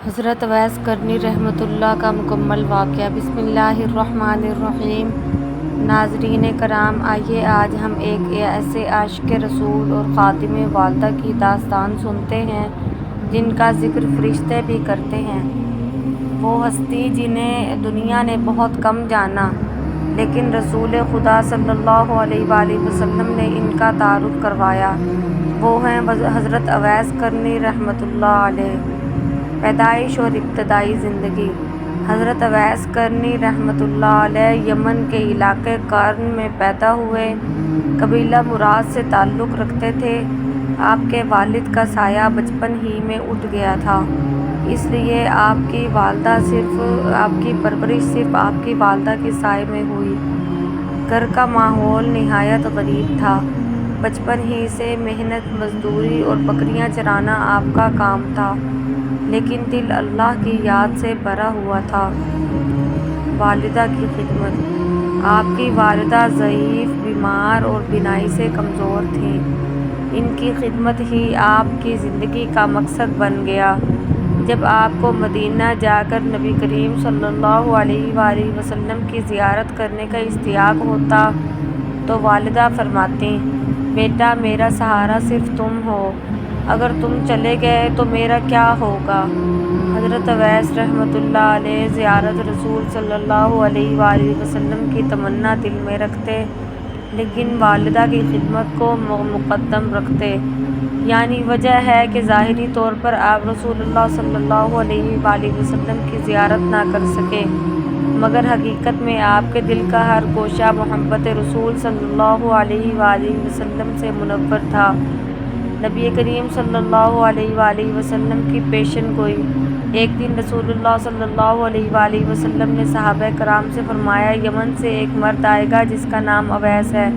حضرت اویس قرنی رحمۃ اللہ کا مکمل واقعہ۔ بسم اللہ الرحمن الرحیم۔ ناظرین کرام، آئیے آج ہم ایک ایسے عاشق رسول اور خادم والدہ کی داستان سنتے ہیں جن کا ذکر فرشتے بھی کرتے ہیں۔ وہ ہستی جنہیں دنیا نے بہت کم جانا، لیکن رسول خدا صلی اللہ علیہ وآلہ وسلم نے ان کا تعارف کروایا۔ وہ ہیں حضرت اویس قرنی رحمۃ اللہ علیہ۔ پیدائش اور ابتدائی زندگی۔ حضرت اویس قرنی رحمۃ اللہ علیہ یمن کے علاقے قرن میں پیدا ہوئے۔ قبیلہ مراد سے تعلق رکھتے تھے۔ آپ کے والد کا سایہ بچپن ہی میں اٹھ گیا تھا، اس لیے آپ کی پرورش صرف آپ کی والدہ کے سائے میں ہوئی۔ گھر کا ماحول نہایت غریب تھا۔ بچپن ہی سے محنت مزدوری اور بکریاں چرانا آپ کا کام تھا، لیکن دل اللہ کی یاد سے بھرا ہوا تھا۔ والدہ کی خدمت۔ آپ کی والدہ ضعیف، بیمار اور بینائی سے کمزور تھیں۔ ان کی خدمت ہی آپ کی زندگی کا مقصد بن گیا۔ جب آپ کو مدینہ جا کر نبی کریم صلی اللہ علیہ وآلہ وسلم کی زیارت کرنے کا اشتیاق ہوتا تو والدہ فرماتیں، بیٹا میرا سہارا صرف تم ہو، اگر تم چلے گئے تو میرا کیا ہوگا؟ حضرت اویس رحمۃ اللہ علیہ زیارت رسول صلی اللہ علیہ وآلہ وسلم کی تمنا دل میں رکھتے، لیکن والدہ کی خدمت کو مقدم رکھتے۔ یعنی وجہ ہے کہ ظاہری طور پر آپ رسول اللہ صلی اللہ علیہ وآلہ وسلم کی زیارت نہ کر سکے، مگر حقیقت میں آپ کے دل کا ہر گوشہ محبت رسول صلی اللہ علیہ وآلہ وسلم سے منور تھا۔ نبی کریم صلی اللہ علیہ وآلہ وسلم کی پیشن گوئی۔ ایک دن رسول اللہ صلی اللہ علیہ وآلہ وسلم نے صحابہ کرام سے فرمایا، یمن سے ایک مرد آئے گا جس کا نام اویس ہے۔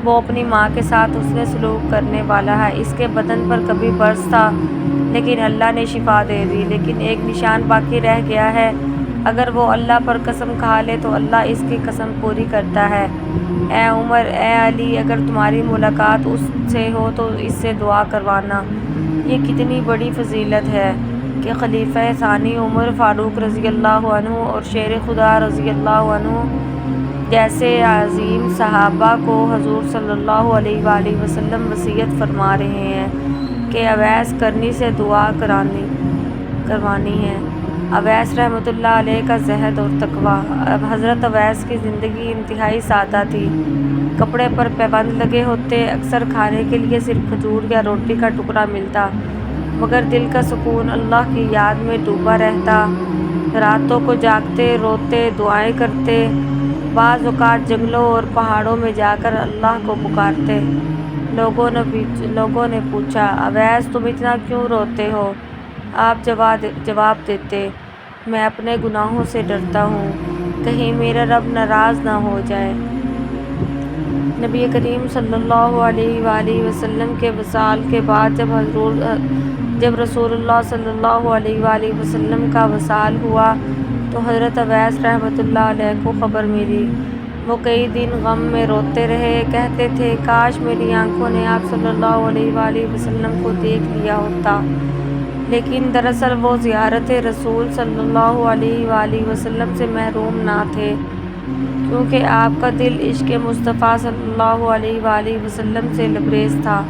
وہ اپنی ماں کے ساتھ حسن سلوک کرنے والا ہے۔ اس کے بدن پر کبھی برص تھا، لیکن اللہ نے شفا دے دی، لیکن ایک نشان باقی رہ گیا ہے۔ اگر وہ اللہ پر قسم کھا لے تو اللہ اس کی قسم پوری کرتا ہے۔ اے عمر، اے علی، اگر تمہاری ملاقات اس سے ہو تو اس سے دعا کروانا۔ یہ کتنی بڑی فضیلت ہے کہ خلیفہ ثانی عمر فاروق رضی اللہ عنہ اور شیر خدا رضی اللہ عنہ جیسے عظیم صحابہ کو حضور صلی اللہ علیہ وآلہ وسلم وصیت فرما رہے ہیں کہ اویس قرنی سے دعا کروانی ہے۔ اویس رحمۃ اللہ علیہ کا زہد اور تقویٰ۔ حضرت اویس کی زندگی انتہائی سادہ تھی۔ کپڑے پر پابند لگے ہوتے، اکثر کھانے کے لیے صرف کھجور یا روٹی کا ٹکڑا ملتا، مگر دل کا سکون اللہ کی یاد میں ڈوبا رہتا۔ راتوں کو جاگتے، روتے، دعائیں کرتے، بعض اوقات جنگلوں اور پہاڑوں میں جا کر اللہ کو پکارتے۔ لوگوں نے پوچھا، اویس تم اتنا کیوں روتے ہو؟ آپ جواب دیتے، میں اپنے گناہوں سے ڈرتا ہوں، کہیں میرا رب ناراض نہ ہو جائے۔ نبی کریم صلی اللہ علیہ وآلہ وسلم کے وصال کے بعد جب رسول اللہ صلی اللہ علیہ وآلہ وسلم کا وصال ہوا تو حضرت اویس رحمۃ اللہ علیہ کو خبر ملی۔ وہ کئی دن غم میں روتے رہے، کہتے تھے کاش میری آنکھوں نے آپ صلی اللہ علیہ وآلہ وسلم کو دیکھ لیا ہوتا، لیکن دراصل وہ زیارت رسول صلی اللہ علیہ وآلہ وسلم سے محروم نہ تھے، کیونکہ آپ کا دل عشق مصطفیٰ صلی اللہ علیہ وآلہ وسلم سے لبریز تھا۔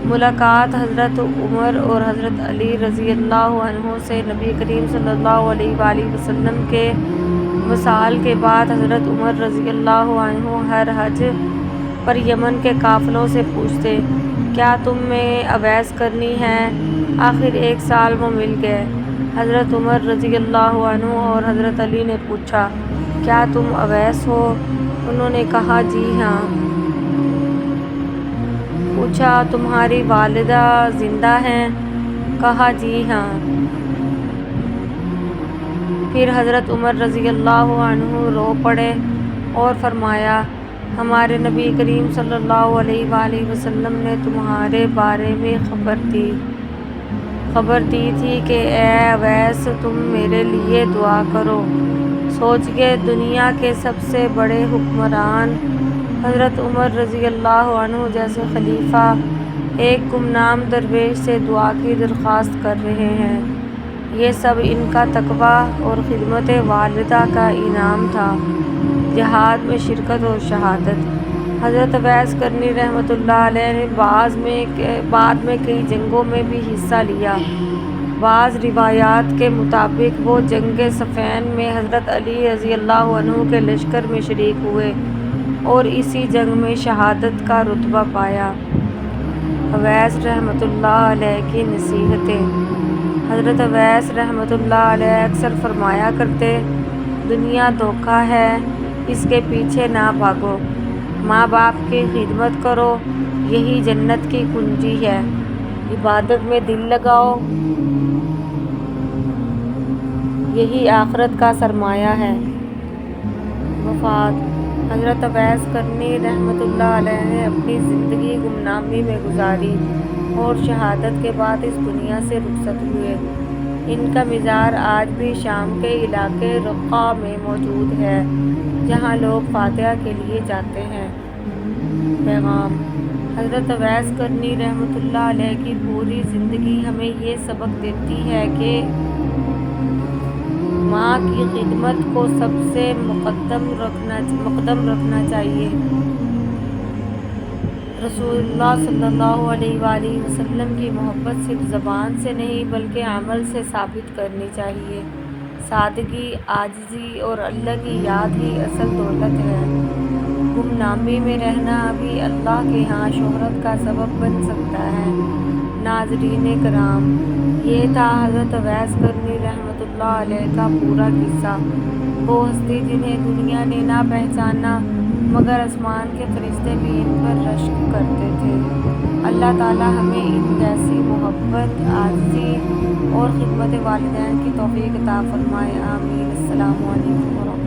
ملاقات حضرت عمر اور حضرت علی رضی اللہ عنہ سے۔ نبی کریم صلی اللہ علیہ وآلہ وسلم کے وصال کے بعد حضرت عمر رضی اللہ عنہ ہر حج پر یمن کے قافلوں سے پوچھتے، کیا تم میں اویس قرنی ہیں؟ آخر ایک سال وہ مل گئے۔ حضرت عمر رضی اللہ عنہ اور حضرت علی نے پوچھا، کیا تم اویس ہو؟ انہوں نے کہا جی ہاں۔ پوچھا تمہاری والدہ زندہ ہیں؟ کہا جی ہاں۔ پھر حضرت عمر رضی اللہ عنہ رو پڑے اور فرمایا، ہمارے نبی کریم صلی اللہ علیہ وآلہ وسلم نے تمہارے بارے میں خبر دی تھی کہ اے اویس تم میرے لیے دعا کرو۔ سوچئے دنیا کے سب سے بڑے حکمران حضرت عمر رضی اللہ عنہ جیسے خلیفہ ایک گمنام درویش سے دعا کی درخواست کر رہے ہیں۔ یہ سب ان کا تقویٰ اور خدمت والدہ کا انعام تھا۔ جہاد میں شرکت اور شہادت۔ حضرت اویس قرنی رحمۃ اللہ علیہ نے بعد میں کئی جنگوں میں بھی حصہ لیا۔ بعض روایات کے مطابق وہ جنگ صفین میں حضرت علی رضی اللہ عنہ کے لشکر میں شریک ہوئے اور اسی جنگ میں شہادت کا رتبہ پایا۔ اویس رحمۃ اللہ علیہ کی نصیحتیں۔ حضرت اویس رحمۃ اللہ علیہ اکثر فرمایا کرتے: دنیا دھوکہ ہے، اس کے پیچھے نہ بھاگو۔ ماں باپ کی خدمت کرو، یہی جنت کی کنجی ہے۔ عبادت میں دل لگاؤ، یہی آخرت کا سرمایہ ہے۔ وفات۔ حضرت اویس قرنی رحمۃ اللہ علیہ نے اپنی زندگی گمنامی میں گزاری اور شہادت کے بعد اس دنیا سے رخصت ہوئے۔ ان کا مزار آج بھی شام کے علاقے رقہ میں موجود ہے، جہاں لوگ فاتحہ کے لیے جاتے ہیں۔ پیغام۔ حضرت اویس قرنی رحمۃ اللہ علیہ کی پوری زندگی ہمیں یہ سبق دیتی ہے کہ ماں کی خدمت کو سب سے مقدم رکھنا چاہیے۔ رسول اللہ صلی اللہ علیہ وآلہ وسلم کی محبت صرف زبان سے نہیں بلکہ عمل سے ثابت کرنی چاہیے۔ سادگی، عاجزی اور اللہ کی یاد ہی اصل دولت ہے۔ گمنامی میں رہنا بھی اللہ کے ہاں شہرت کا سبب بن سکتا ہے۔ ناظرین کرام، یہ تھا حضرت اویس قرنی رحمۃ اللہ علیہ کا پورا قصہ۔ وہ ہستی جنہیں دنیا نے نہ پہچانا مگر آسمان کے فرشتے بھی ان پر رشک کرتے تھے۔ اللہ تعالی ہمیں ان جیسی محبت، عاجزی اور خدمت والدین کی توفیق عطا فرمائے۔ آمین۔ السلام علیکم ورحمۃ اللہ۔